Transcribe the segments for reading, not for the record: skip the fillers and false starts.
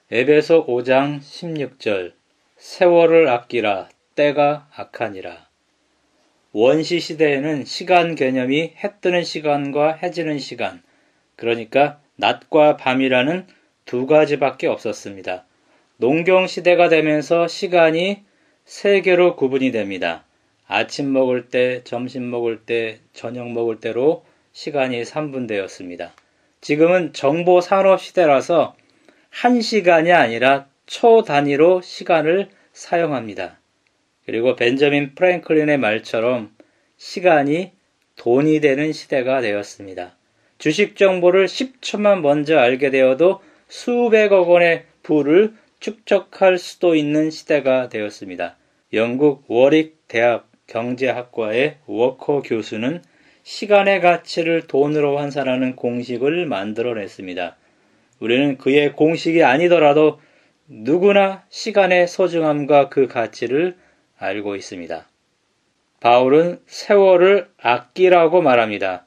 에베소 5장 16절 세월을 아끼라 때가 악하니라. 원시 시대에는 시간 개념이 해 뜨는 시간과 해 지는 시간, 그러니까 낮과 밤이라는 두 가지밖에 없었습니다. 농경 시대가 되면서 시간이 세 개로 구분이 됩니다. 아침 먹을 때, 점심 먹을 때, 저녁 먹을 때로 시간이 3분되었습니다. 지금은 정보 산업 시대라서 1시간이 아니라 초 단위로 시간을 사용합니다. 그리고 벤저민 프랭클린의 말처럼 시간이 돈이 되는 시대가 되었습니다. 주식 정보를 10초만 먼저 알게 되어도 수백억 원의 부를 축적할 수도 있는 시대가 되었습니다. 영국 워릭 대학 경제학과의 워커 교수는 시간의 가치를 돈으로 환산하는 공식을 만들어냈습니다. 우리는 그의 공식이 아니더라도 누구나 시간의 소중함과 그 가치를 알고 있습니다. 바울은 세월을 아끼라고 말합니다.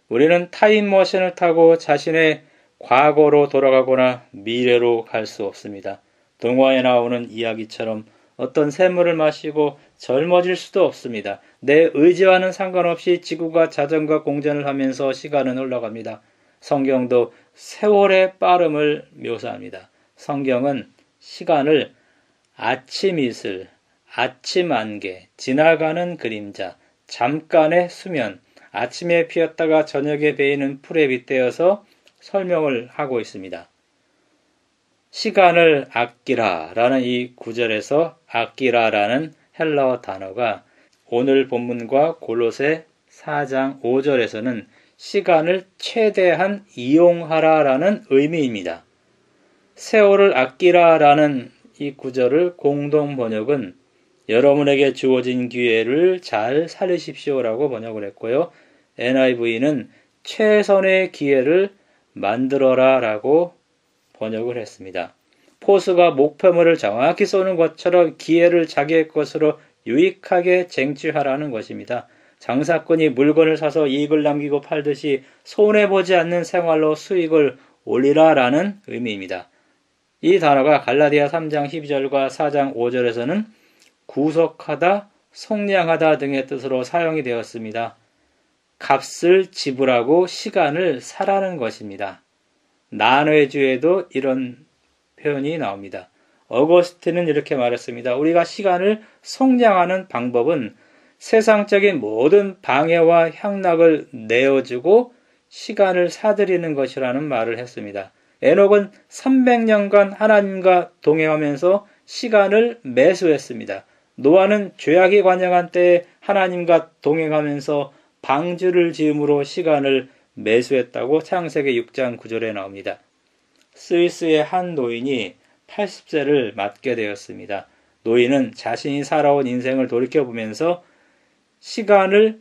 우리는 타임머신을 타고 자신의 과거로 돌아가거나 미래로 갈 수 없습니다. 동화에 나오는 이야기처럼 어떤 샘물을 마시고 젊어질 수도 없습니다. 내 의지와는 상관없이 지구가 자전거 공전을 하면서 시간은 흘러갑니다. 성경도 세월의 빠름을 묘사합니다. 성경은 시간을 아침 이슬, 아침 안개, 지나가는 그림자, 잠깐의 수면, 아침에 피었다가 저녁에 베이는 풀에 빗대어서 설명을 하고 있습니다. 시간을 아끼라 라는 이 구절에서 아끼라 라는 헬라어 단어가 오늘 본문과 골로새 4장 5절에서는 시간을 최대한 이용하라 라는 의미입니다. 세월을 아끼라 라는 이 구절을 공동 번역은 여러분에게 주어진 기회를 잘 살리십시오 라고 번역을 했고요. NIV는 최선의 기회를 만들어라 라고 번역을 했습니다. 포수가 목표물을 정확히 쏘는 것처럼 기회를 자기의 것으로 유익하게 쟁취하라는 것입니다. 장사꾼이 물건을 사서 이익을 남기고 팔듯이 손해보지 않는 생활로 수익을 올리라라는 의미입니다. 이 단어가 갈라디아 3장 12절과 4장 5절에서는 구속하다, 속량하다 등의 뜻으로 사용이 되었습니다. 값을 지불하고 시간을 사라는 것입니다. 난회주에도 이런 표현이 나옵니다. 어거스틴은 이렇게 말했습니다. 우리가 시간을 속량하는 방법은 세상적인 모든 방해와 향락을 내어주고 시간을 사들이는 것이라는 말을 했습니다. 에녹은 300년간 하나님과 동행하면서 시간을 매수했습니다. 노아는 죄악이 관영한 때에 하나님과 동행하면서 방주를 지음으로 시간을 매수했다고 창세기 6장 9절에 나옵니다. 스위스의 한 노인이 80세를 맞게 되었습니다. 노인은 자신이 살아온 인생을 돌이켜보면서 시간을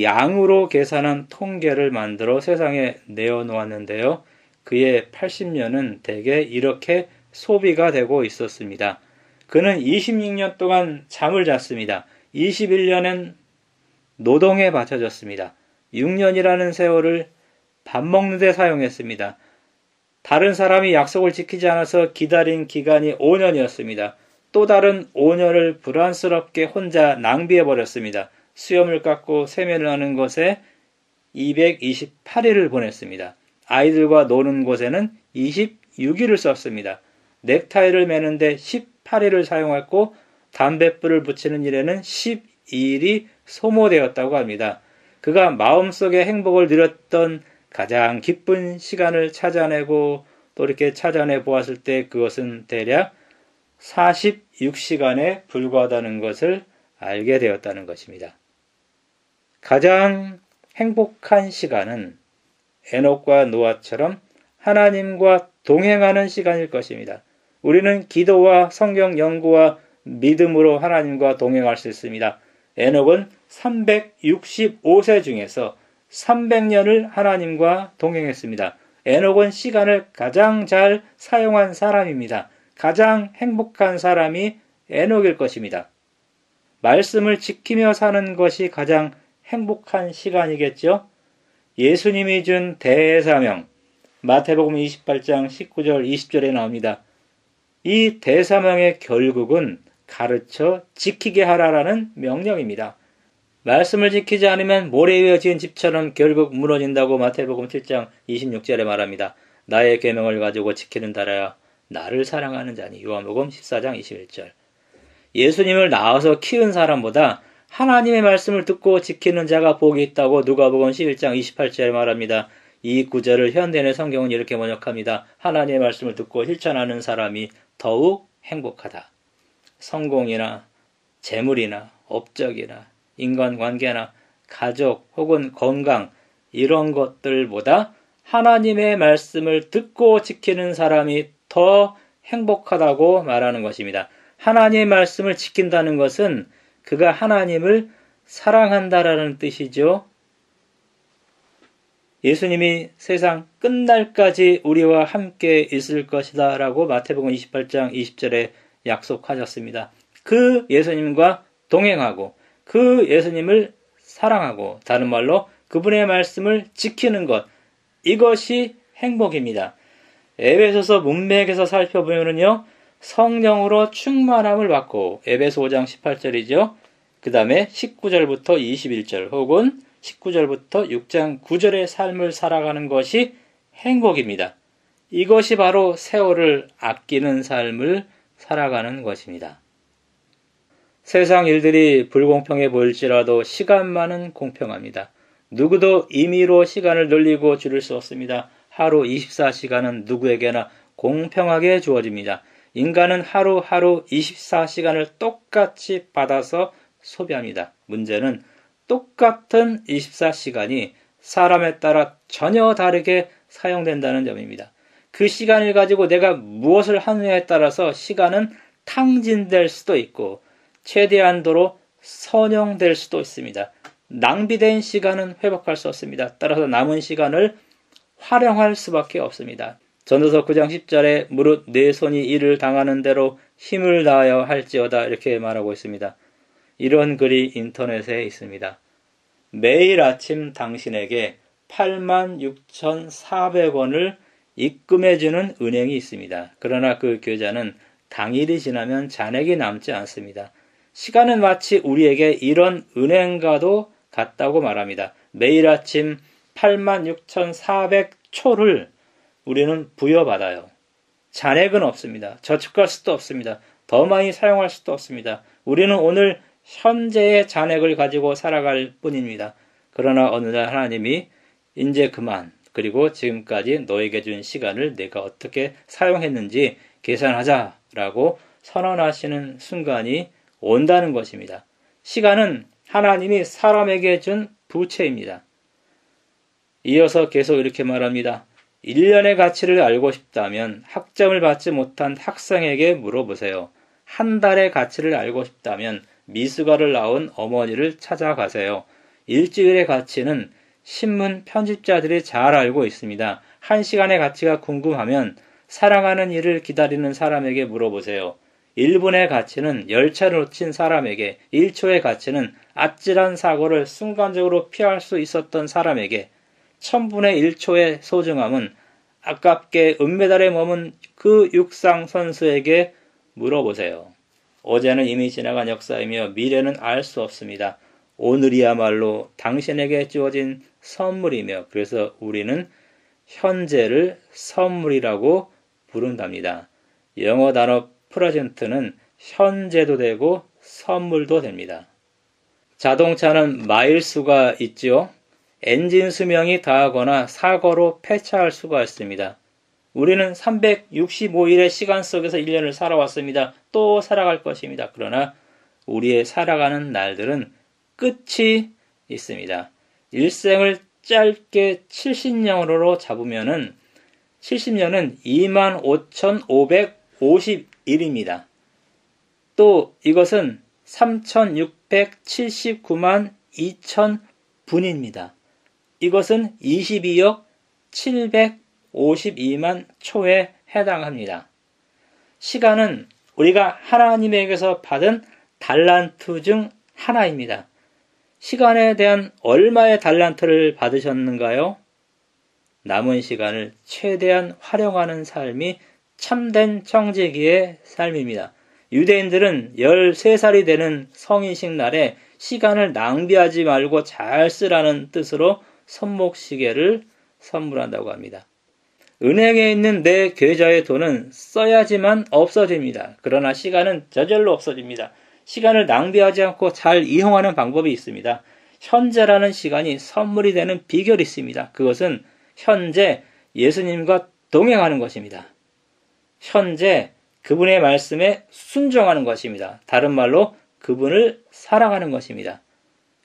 양으로 계산한 통계를 만들어 세상에 내어놓았는데요. 그의 80년은 대개 이렇게 소비가 되고 있었습니다. 그는 26년 동안 잠을 잤습니다. 21년은 노동에 바쳐졌습니다. 6년이라는 세월을 밥 먹는 데 사용했습니다. 다른 사람이 약속을 지키지 않아서 기다린 기간이 5년이었습니다. 또 다른 5년을 불안스럽게 혼자 낭비해버렸습니다. 수염을 깎고 세면을 하는 것에 228일을 보냈습니다. 아이들과 노는 곳에는 26일을 썼습니다. 넥타이를 매는데 18일을 사용했고 담뱃불을 붙이는 일에는 12일이 소모되었다고 합니다. 그가 마음속에 행복을 누렸던 가장 기쁜 시간을 찾아내고 또 이렇게 찾아내 보았을 때 그것은 대략 46시간에 불과하다는 것을 알게 되었다는 것입니다. 가장 행복한 시간은 에녹과 노아처럼 하나님과 동행하는 시간일 것입니다. 우리는 기도와 성경 연구와 믿음으로 하나님과 동행할 수 있습니다. 에녹은 365세 중에서 300년을 하나님과 동행했습니다. 에녹은 시간을 가장 잘 사용한 사람입니다. 가장 행복한 사람이 에녹일 것입니다. 말씀을 지키며 사는 것이 가장 행복한 시간이겠죠? 예수님이 준 대사명, 마태복음 28장 19절 20절에 나옵니다. 이 대사명의 결국은 가르쳐 지키게 하라라는 명령입니다. 말씀을 지키지 않으면 모래 위에 지은 집처럼 결국 무너진다고 마태복음 7장 26절에 말합니다. 나의 계명을 가지고 지키는 자라야 나를 사랑하는 자니. 요한복음 14장 21절. 예수님을 낳아서 키운 사람보다 하나님의 말씀을 듣고 지키는 자가 복이 있다고 누가복음 11장 28절에 말합니다. 이 구절을 현대인의 성경은 이렇게 번역합니다. 하나님의 말씀을 듣고 실천하는 사람이 더욱 행복하다. 성공이나 재물이나 업적이나 인간관계나 가족 혹은 건강 이런 것들보다 하나님의 말씀을 듣고 지키는 사람이 더 행복하다고 말하는 것입니다. 하나님의 말씀을 지킨다는 것은 그가 하나님을 사랑한다라는 뜻이죠. 예수님이 세상 끝날까지 우리와 함께 있을 것이다 라고 마태복음 28장 20절에 약속하셨습니다. 그 예수님과 동행하고 그 예수님을 사랑하고 다른 말로 그분의 말씀을 지키는 것, 이것이 행복입니다. 에베소서 문맥에서 살펴보면요, 성령으로 충만함을 받고 에베소 5장 18절이죠. 그 다음에 19절부터 21절 혹은 19절부터 6장 9절의 삶을 살아가는 것이 행복입니다. 이것이 바로 세월을 아끼는 삶을 살아가는 것입니다. 세상 일들이 불공평해 보일지라도 시간만은 공평합니다. 누구도 임의로 시간을 늘리고 줄일 수 없습니다. 하루 24시간은 누구에게나 공평하게 주어집니다. 인간은 하루하루 24시간을 똑같이 받아서 소비합니다. 문제는 똑같은 24시간이 사람에 따라 전혀 다르게 사용된다는 점입니다. 그 시간을 가지고 내가 무엇을 하느냐에 따라서 시간은 탕진될 수도 있고 최대한도로 선용될 수도 있습니다. 낭비된 시간은 회복할 수 없습니다. 따라서 남은 시간을 활용할 수밖에 없습니다. 전도서 9장 10절에 무릇 내 손이 일을 당하는 대로 힘을 다하여 할지어다 이렇게 말하고 있습니다. 이런 글이 인터넷에 있습니다. 매일 아침 당신에게 86,400원을 입금해주는 은행이 있습니다. 그러나 그 계좌는 당일이 지나면 잔액이 남지 않습니다. 시간은 마치 우리에게 이런 은행과도 같다고 말합니다. 매일 아침 86,400초를 우리는 부여받아요. 잔액은 없습니다. 저축할 수도 없습니다. 더 많이 사용할 수도 없습니다. 우리는 오늘 현재의 잔액을 가지고 살아갈 뿐입니다. 그러나 어느 날 하나님이 이제 그만, 그리고 지금까지 너에게 준 시간을 내가 어떻게 사용했는지 계산하자라고 선언하시는 순간이 온다는 것입니다. 시간은 하나님이 사람에게 준 부채입니다. 이어서 계속 이렇게 말합니다. 1년의 가치를 알고 싶다면 학점을 받지 못한 학생에게 물어보세요. 한 달의 가치를 알고 싶다면 미숙아를 낳은 어머니를 찾아가세요. 일주일의 가치는 신문 편집자들이 잘 알고 있습니다. 한 시간의 가치가 궁금하면 사랑하는 일을 기다리는 사람에게 물어보세요. 1분의 가치는 열차를 놓친 사람에게, 1초의 가치는 아찔한 사고를 순간적으로 피할 수 있었던 사람에게, 1000분의 1초의 소중함은 아깝게 은메달에 머문 그 육상 선수에게 물어보세요. 어제는 이미 지나간 역사이며 미래는 알 수 없습니다. 오늘이야말로 당신에게 주어진 선물이며 그래서 우리는 현재를 선물이라고 부른답니다. 영어 단어 프레젠트는 현재도 되고 선물도 됩니다. 자동차는 마일 수가 있죠. 엔진 수명이 다하거나 사고로 폐차할 수가 있습니다. 우리는 365일의 시간 속에서 1년을 살아왔습니다. 또 살아갈 것입니다. 그러나 우리의 살아가는 날들은 끝이 있습니다. 일생을 짧게 70년으로 잡으면은 70년은 25,551일입니다. 또 이것은 3,679만 2천 분입니다. 이것은 22억 752만 초에 해당합니다. 시간은 우리가 하나님에게서 받은 달란트 중 하나입니다. 시간에 대한 얼마의 달란트를 받으셨는가요? 남은 시간을 최대한 활용하는 삶이 참된 청지기의 삶입니다. 유대인들은 13살이 되는 성인식 날에 시간을 낭비하지 말고 잘 쓰라는 뜻으로 손목시계를 선물한다고 합니다. 은행에 있는 내 계좌의 돈은 써야지만 없어집니다. 그러나 시간은 저절로 없어집니다. 시간을 낭비하지 않고 잘 이용하는 방법이 있습니다. 현재라는 시간이 선물이 되는 비결이 있습니다. 그것은 현재 예수님과 동행하는 것입니다. 현재 그분의 말씀에 순종하는 것입니다. 다른 말로 그분을 사랑하는 것입니다.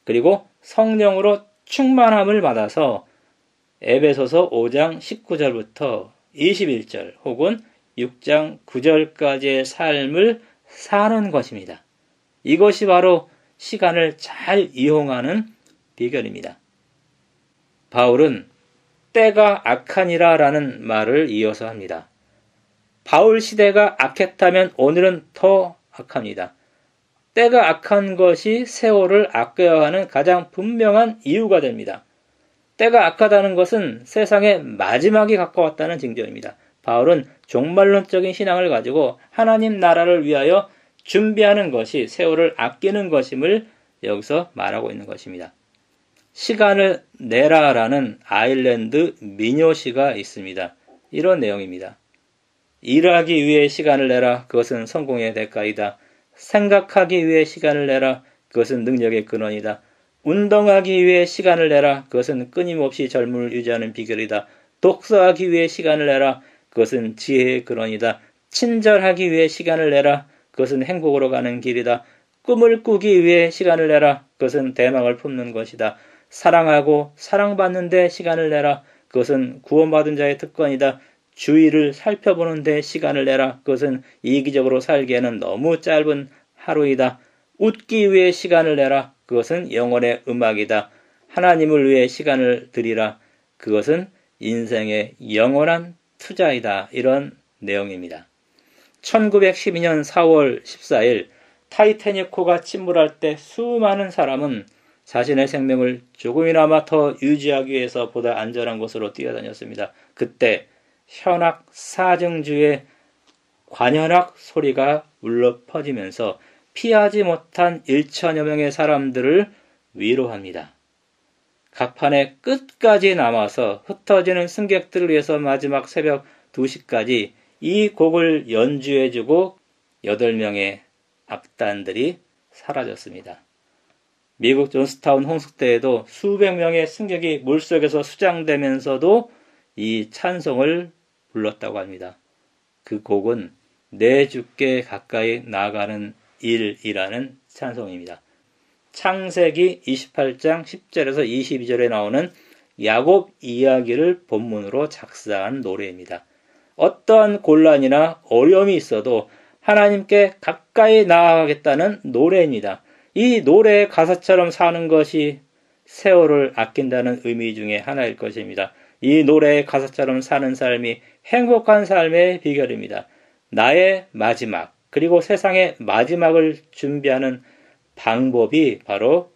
그리고 성령으로 충만함을 받아서 에베소서 5장 19절부터 21절 혹은 6장 9절까지의 삶을 사는 것입니다. 이것이 바로 시간을 잘 이용하는 비결입니다. 바울은 때가 악하니라 라는 말을 이어서 합니다. 바울 시대가 악했다면 오늘은 더 악합니다. 때가 악한 것이 세월을 아껴야 하는 가장 분명한 이유가 됩니다. 때가 악하다는 것은 세상의 마지막이 가까웠다는 징조입니다. 바울은 종말론적인 신앙을 가지고 하나님 나라를 위하여 준비하는 것이 세월을 아끼는 것임을 여기서 말하고 있는 것입니다. 시간을 내라라는 아일랜드 민요시가 있습니다. 이런 내용입니다. 일하기 위해 시간을 내라. 그것은 성공의 대가이다. 생각하기 위해 시간을 내라. 그것은 능력의 근원이다. 운동하기 위해 시간을 내라. 그것은 끊임없이 젊음을 유지하는 비결이다. 독서하기 위해 시간을 내라. 그것은 지혜의 근원이다. 친절하기 위해 시간을 내라. 그것은 행복으로 가는 길이다. 꿈을 꾸기 위해 시간을 내라. 그것은 대망을 품는 것이다. 사랑하고 사랑받는 데 시간을 내라. 그것은 구원받은 자의 특권이다. 주위를 살펴보는 데 시간을 내라. 그것은 이기적으로 살기에는 너무 짧은 하루이다. 웃기 위해 시간을 내라. 그것은 영혼의 음악이다. 하나님을 위해 시간을 드리라. 그것은 인생의 영원한 투자이다. 이런 내용입니다. 1912년 4월 14일 타이타닉호가 침몰할 때 수많은 사람은 자신의 생명을 조금이나마 더 유지하기 위해서 보다 안전한 곳으로 뛰어다녔습니다. 그때 현악 사증주의 관현악 소리가 울려 퍼지면서 피하지 못한 1천여 명의 사람들을 위로합니다. 갑판의 끝까지 남아서 흩어지는 승객들을 위해서 마지막 새벽 2시까지 이 곡을 연주해주고 8명의 악단들이 사라졌습니다. 미국 존스타운 홍수 때에도 수백 명의 승객이 물속에서 수장되면서도 이 찬송을 불렀다고 합니다. 그 곡은 내 주께 가까이 나가는 일이라는 찬송입니다. 창세기 28장 10절에서 22절에 나오는 야곱 이야기를 본문으로 작사한 노래입니다. 어떠한 곤란이나 어려움이 있어도 하나님께 가까이 나아가겠다는 노래입니다. 이 노래의 가사처럼 사는 것이 세월을 아낀다는 의미 중에 하나일 것입니다. 이 노래의 가사처럼 사는 삶이 행복한 삶의 비결입니다. 나의 마지막, 그리고 세상의 마지막을 준비하는 방법이 바로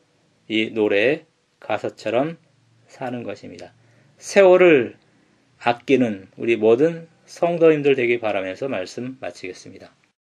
이 노래의 가사처럼 사는 것입니다. 세월을 아끼는 우리 모든 성도님들 되길 바라면서 말씀 마치겠습니다.